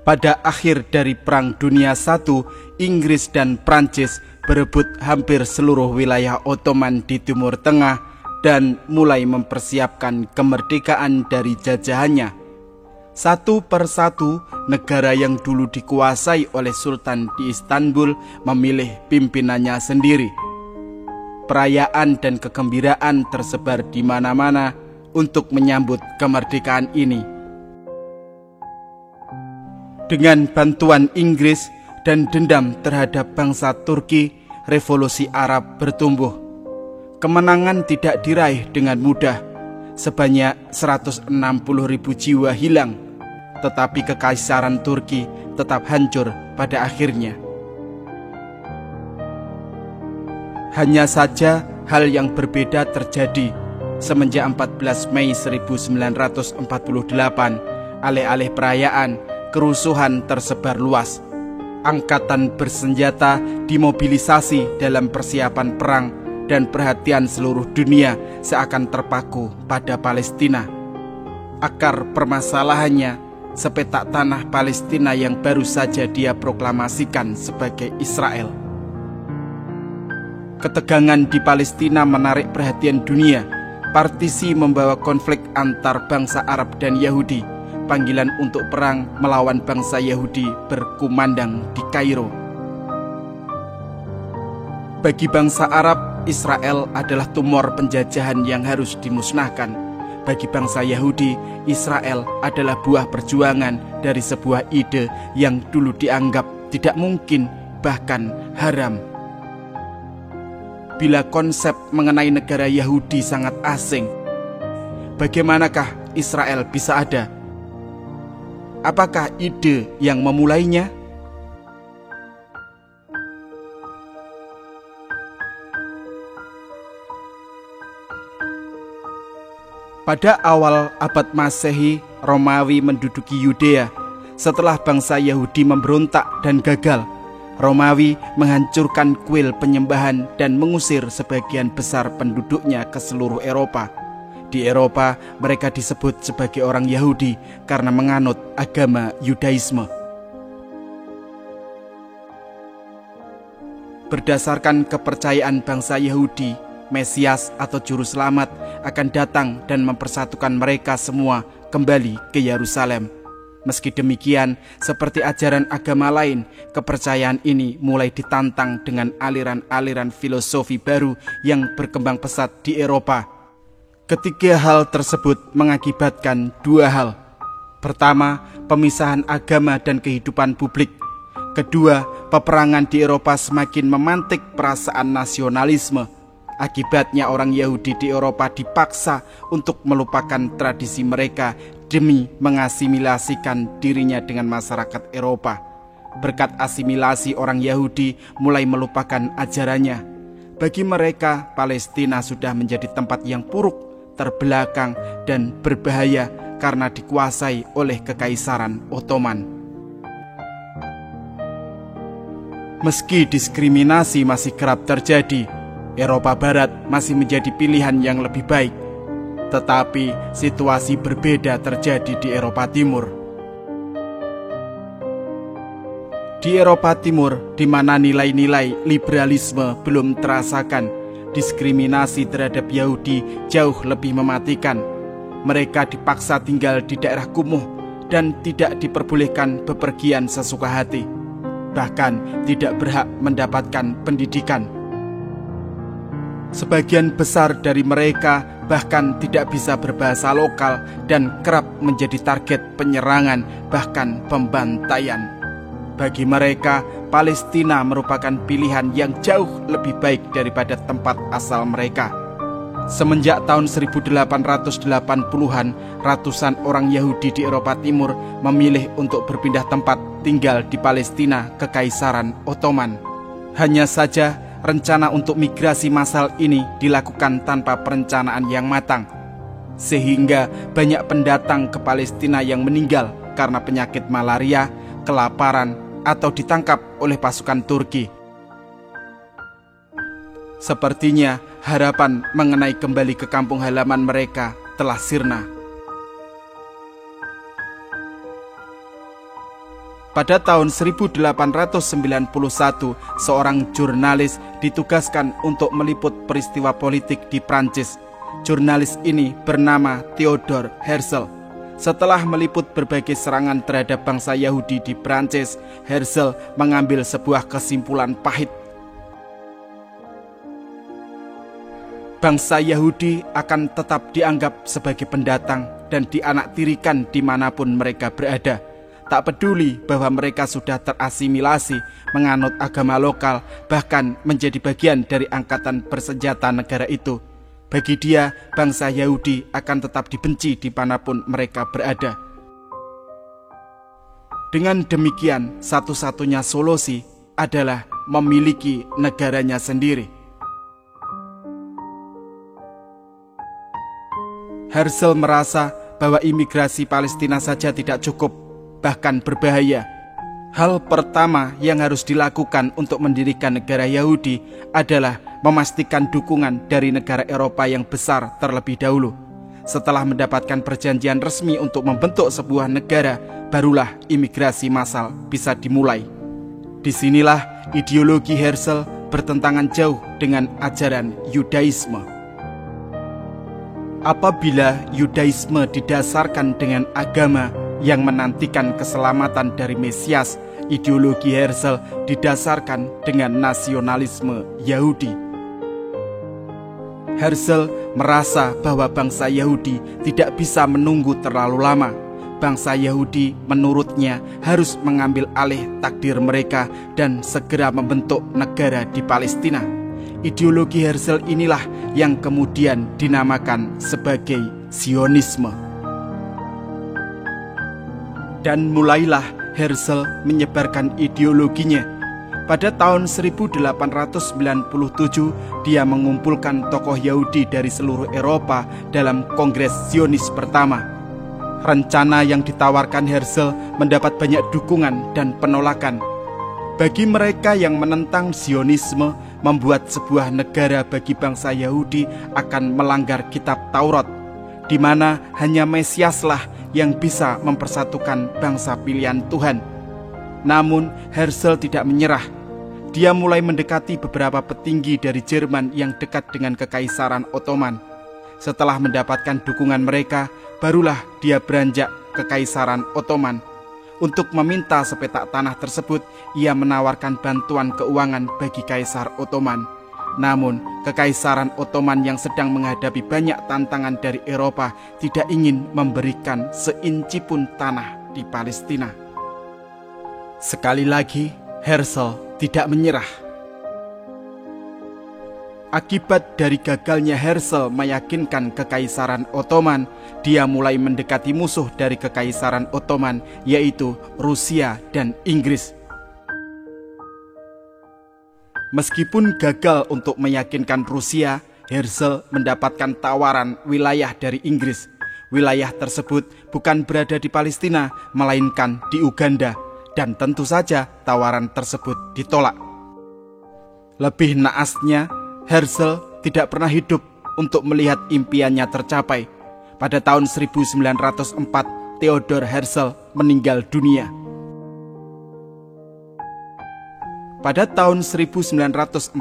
Pada akhir dari Perang Dunia I, Inggris dan Prancis berebut hampir seluruh wilayah Ottoman di Timur Tengah dan mulai mempersiapkan kemerdekaan dari jajahannya. Satu persatu, negara yang dulu dikuasai oleh Sultan di Istanbul memilih pimpinannya sendiri. Perayaan dan kegembiraan tersebar di mana-mana untuk menyambut kemerdekaan ini. Dengan bantuan Inggris dan dendam terhadap bangsa Turki, revolusi Arab bertumbuh. Kemenangan tidak diraih dengan mudah. Sebanyak 160.000 jiwa hilang, tetapi kekaisaran Turki tetap hancur pada akhirnya. Hanya saja hal yang berbeda terjadi semenjak 14 Mei 1948, alih-alih perayaan, kerusuhan tersebar luas. Angkatan bersenjata dimobilisasi dalam persiapan perang dan perhatian seluruh dunia seakan terpaku pada Palestina. Akar permasalahannya sepetak tanah Palestina yang baru saja dia proklamasikan sebagai Israel. Ketegangan di Palestina menarik perhatian dunia. Partisi membawa konflik antar bangsa Arab dan Yahudi. Panggilan untuk perang melawan bangsa Yahudi berkumandang di Kairo. Bagi bangsa Arab, Israel adalah tumor penjajahan yang harus dimusnahkan. Bagi bangsa Yahudi, Israel adalah buah perjuangan dari sebuah ide yang dulu dianggap tidak mungkin, bahkan haram. Bila konsep mengenai negara Yahudi sangat asing, bagaimanakah Israel bisa ada? Apakah ide yang memulainya? Pada awal abad Masehi, Romawi menduduki Yudea. Setelah bangsa Yahudi memberontak dan gagal, Romawi menghancurkan kuil penyembahan dan mengusir sebagian besar penduduknya ke seluruh Eropa. Di Eropa, mereka disebut sebagai orang Yahudi karena menganut agama Yudaisme. Berdasarkan kepercayaan bangsa Yahudi, Mesias atau Juru Selamat akan datang dan mempersatukan mereka semua kembali ke Yerusalem. Meski demikian, seperti ajaran agama lain, kepercayaan ini mulai ditantang dengan aliran-aliran filosofi baru yang berkembang pesat di Eropa. Ketiga hal tersebut mengakibatkan dua hal. Pertama, pemisahan agama dan kehidupan publik. Kedua, peperangan di Eropa semakin memantik perasaan nasionalisme. Akibatnya orang Yahudi di Eropa dipaksa untuk melupakan tradisi mereka demi mengasimilasikan dirinya dengan masyarakat Eropa. Berkat asimilasi, orang Yahudi mulai melupakan ajarannya. Bagi mereka, Palestina sudah menjadi tempat yang buruk, terbelakang, dan berbahaya karena dikuasai oleh Kekaisaran Ottoman. Meski diskriminasi masih kerap terjadi, Eropa Barat masih menjadi pilihan yang lebih baik. Tetapi situasi berbeda terjadi di Eropa Timur. Di Eropa Timur, di mana nilai-nilai liberalisme belum terasakan, diskriminasi terhadap Yahudi jauh lebih mematikan. Mereka dipaksa tinggal di daerah kumuh dan tidak diperbolehkan bepergian sesuka hati. Bahkan tidak berhak mendapatkan pendidikan. Sebagian besar dari mereka bahkan tidak bisa berbahasa lokal dan kerap menjadi target penyerangan, bahkan pembantaian. Bagi mereka, Palestina merupakan pilihan yang jauh lebih baik daripada tempat asal mereka. Semenjak tahun 1880-an, ratusan orang Yahudi di Eropa Timur memilih untuk berpindah tempat tinggal di Palestina Kekaisaran Ottoman. Hanya saja, rencana untuk migrasi massal ini dilakukan tanpa perencanaan yang matang. Sehingga banyak pendatang ke Palestina yang meninggal karena penyakit malaria, kelaparan, atau ditangkap oleh pasukan Turki. Sepertinya harapan mengenai kembali ke kampung halaman mereka telah sirna. Pada tahun 1891, seorang jurnalis ditugaskan untuk meliput peristiwa politik di Prancis. Jurnalis ini bernama Theodor Herzl. Setelah meliput berbagai serangan terhadap bangsa Yahudi di Prancis, Herzl mengambil sebuah kesimpulan pahit. Bangsa Yahudi akan tetap dianggap sebagai pendatang dan dianaktirikan dimanapun mereka berada. Tak peduli bahwa mereka sudah terasimilasi, menganut agama lokal, bahkan menjadi bagian dari angkatan bersenjata negara itu. Bagi dia, bangsa Yahudi akan tetap dibenci dimanapun mereka berada. Dengan demikian, satu-satunya solusi adalah memiliki negaranya sendiri. Herzl merasa bahwa imigrasi Palestina saja tidak cukup, bahkan berbahaya. Hal pertama yang harus dilakukan untuk mendirikan negara Yahudi adalah memastikan dukungan dari negara Eropa yang besar terlebih dahulu. Setelah mendapatkan perjanjian resmi untuk membentuk sebuah negara, barulah imigrasi massal bisa dimulai. Disinilah ideologi Herzl bertentangan jauh dengan ajaran Yudaisme. Apabila Yudaisme didasarkan dengan agama yang menantikan keselamatan dari Mesias, ideologi Herzl didasarkan dengan nasionalisme Yahudi. Herzl merasa bahwa bangsa Yahudi tidak bisa menunggu terlalu lama. Bangsa Yahudi menurutnya harus mengambil alih takdir mereka dan segera membentuk negara di Palestina. Ideologi Herzl inilah yang kemudian dinamakan sebagai Zionisme. Dan mulailah Herzl menyebarkan ideologinya. Pada tahun 1897, dia mengumpulkan tokoh Yahudi dari seluruh Eropa dalam Kongres Zionis pertama. Rencana yang ditawarkan Herzl mendapat banyak dukungan dan penolakan. Bagi mereka yang menentang Zionisme, membuat sebuah negara bagi bangsa Yahudi akan melanggar kitab Taurat, di mana hanya Mesiaslah yang bisa mempersatukan bangsa pilihan Tuhan. Namun Herzl tidak menyerah. Dia mulai mendekati beberapa petinggi dari Jerman yang dekat dengan Kekaisaran Ottoman. Setelah mendapatkan dukungan mereka, barulah dia beranjak ke Kekaisaran Ottoman. Untuk meminta sepetak tanah tersebut, ia menawarkan bantuan keuangan bagi Kaisar Ottoman. Namun, Kekaisaran Ottoman yang sedang menghadapi banyak tantangan dari Eropa tidak ingin memberikan seinci pun tanah di Palestina. Sekali lagi, Herzl tidak menyerah. Akibat dari gagalnya Herzl meyakinkan Kekaisaran Ottoman, dia mulai mendekati musuh dari Kekaisaran Ottoman, yaitu Rusia dan Inggris. Meskipun gagal untuk meyakinkan Rusia, Herzl mendapatkan tawaran wilayah dari Inggris. Wilayah tersebut bukan berada di Palestina, melainkan di Uganda, dan tentu saja tawaran tersebut ditolak. Lebih naasnya, Herzl tidak pernah hidup untuk melihat impiannya tercapai. Pada tahun 1904, Theodor Herzl meninggal dunia. Pada tahun 1914,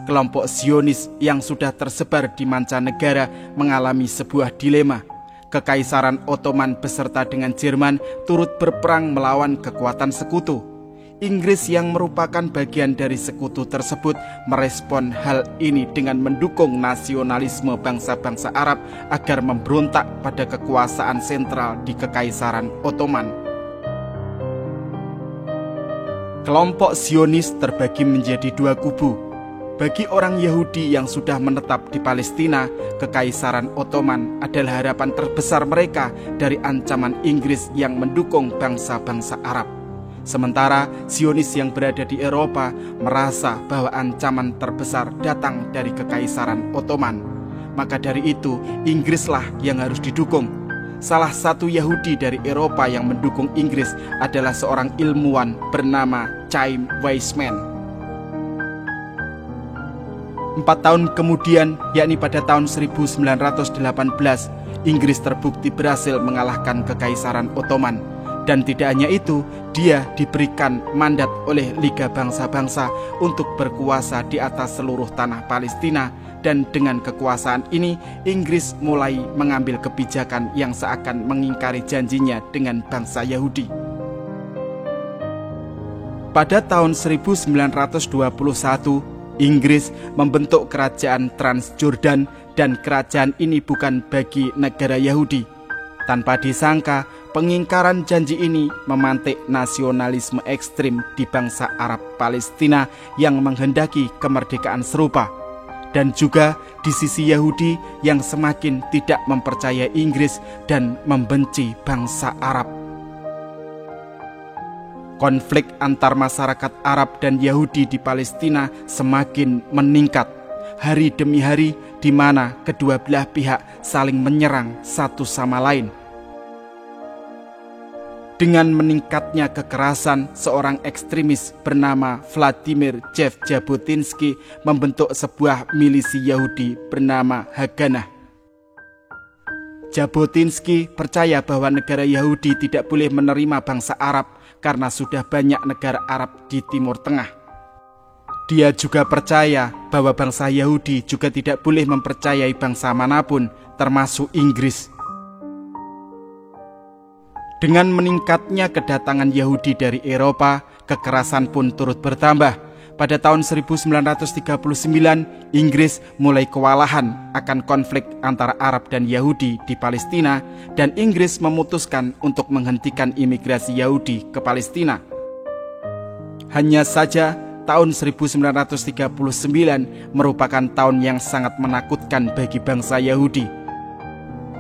kelompok Zionis yang sudah tersebar di mancanegara mengalami sebuah dilema. Kekaisaran Ottoman beserta dengan Jerman turut berperang melawan kekuatan sekutu. Inggris yang merupakan bagian dari sekutu tersebut merespon hal ini dengan mendukung nasionalisme bangsa-bangsa Arab agar memberontak pada kekuasaan sentral di Kekaisaran Ottoman. Kelompok Zionis terbagi menjadi dua kubu. Bagi orang Yahudi yang sudah menetap di Palestina, Kekaisaran Ottoman adalah harapan terbesar mereka dari ancaman Inggris yang mendukung bangsa-bangsa Arab. Sementara Zionis yang berada di Eropa merasa bahwa ancaman terbesar datang dari Kekaisaran Ottoman. Maka dari itu, Inggrislah yang harus didukung. Salah satu Yahudi dari Eropa yang mendukung Inggris adalah seorang ilmuwan bernama Chaim Weizmann. 4 tahun kemudian, yakni pada tahun 1918, Inggris terbukti berhasil mengalahkan Kekaisaran Ottoman. Dan tidak hanya itu, dia diberikan mandat oleh Liga Bangsa-Bangsa untuk berkuasa di atas seluruh tanah Palestina. Dan dengan kekuasaan ini, Inggris mulai mengambil kebijakan yang seakan mengingkari janjinya dengan bangsa Yahudi. Pada tahun 1921, Inggris membentuk kerajaan Transjordan, dan kerajaan ini bukan bagi negara Yahudi. Tanpa disangka, pengingkaran janji ini memantik nasionalisme ekstrim di bangsa Arab Palestina yang menghendaki kemerdekaan serupa, dan juga di sisi Yahudi yang semakin tidak mempercayai Inggris dan membenci bangsa Arab. Konflik antar masyarakat Arab dan Yahudi di Palestina semakin meningkat hari demi hari, di mana kedua belah pihak saling menyerang satu sama lain. Dengan meningkatnya kekerasan, seorang ekstremis bernama Vladimir Jabotinsky membentuk sebuah milisi Yahudi bernama Haganah. Jabotinsky percaya bahwa negara Yahudi tidak boleh menerima bangsa Arab karena sudah banyak negara Arab di Timur Tengah. Dia juga percaya bahwa bangsa Yahudi juga tidak boleh mempercayai bangsa manapun, termasuk Inggris. Dengan meningkatnya kedatangan Yahudi dari Eropa, kekerasan pun turut bertambah. Pada tahun 1939, Inggris mulai kewalahan akan konflik antara Arab dan Yahudi di Palestina, dan Inggris memutuskan untuk menghentikan imigrasi Yahudi ke Palestina. Hanya saja, tahun 1939 merupakan tahun yang sangat menakutkan bagi bangsa Yahudi.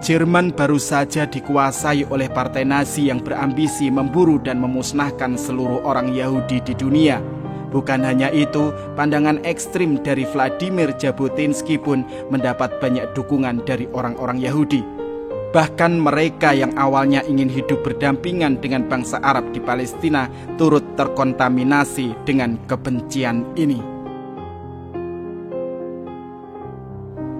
Jerman baru saja dikuasai oleh partai Nazi yang berambisi memburu dan memusnahkan seluruh orang Yahudi di dunia. Bukan hanya itu, pandangan ekstrim dari Vladimir Jabotinsky pun mendapat banyak dukungan dari orang-orang Yahudi. Bahkan mereka yang awalnya ingin hidup berdampingan dengan bangsa Arab di Palestina turut terkontaminasi dengan kebencian ini.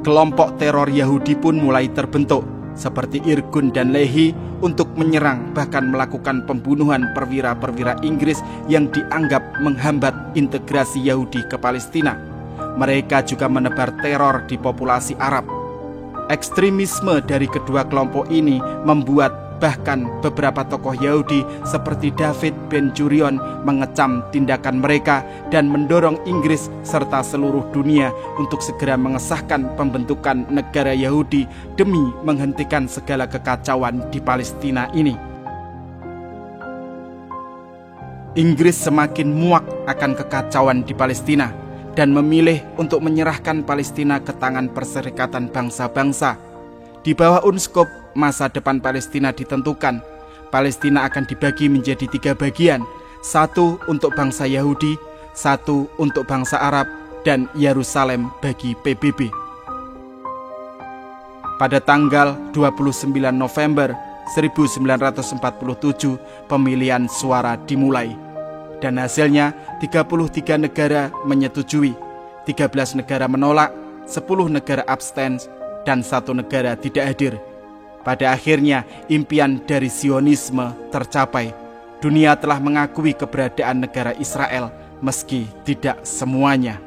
Kelompok teror Yahudi pun mulai terbentuk, seperti Irgun dan Lehi, untuk menyerang bahkan melakukan pembunuhan perwira-perwira Inggris yang dianggap menghambat integrasi Yahudi ke Palestina. Mereka juga menebar teror di populasi Arab. Ekstremisme dari kedua kelompok ini membuat bahkan beberapa tokoh Yahudi seperti David Ben-Gurion mengecam tindakan mereka dan mendorong Inggris serta seluruh dunia untuk segera mengesahkan pembentukan negara Yahudi demi menghentikan segala kekacauan di Palestina ini. Inggris semakin muak akan kekacauan di Palestina dan memilih untuk menyerahkan Palestina ke tangan Perserikatan Bangsa-Bangsa. Di bawah UNSCOP, masa depan Palestina ditentukan. Palestina akan dibagi menjadi 3 bagian, 1 untuk bangsa Yahudi, 1 untuk bangsa Arab, dan Yerusalem bagi PBB. Pada tanggal 29 November 1947, pemilihan suara dimulai. Dan hasilnya 33 negara menyetujui, 13 negara menolak, 10 negara abstain, dan 1 negara tidak hadir. Pada akhirnya impian dari Zionisme tercapai. Dunia telah mengakui keberadaan negara Israel meski tidak semuanya.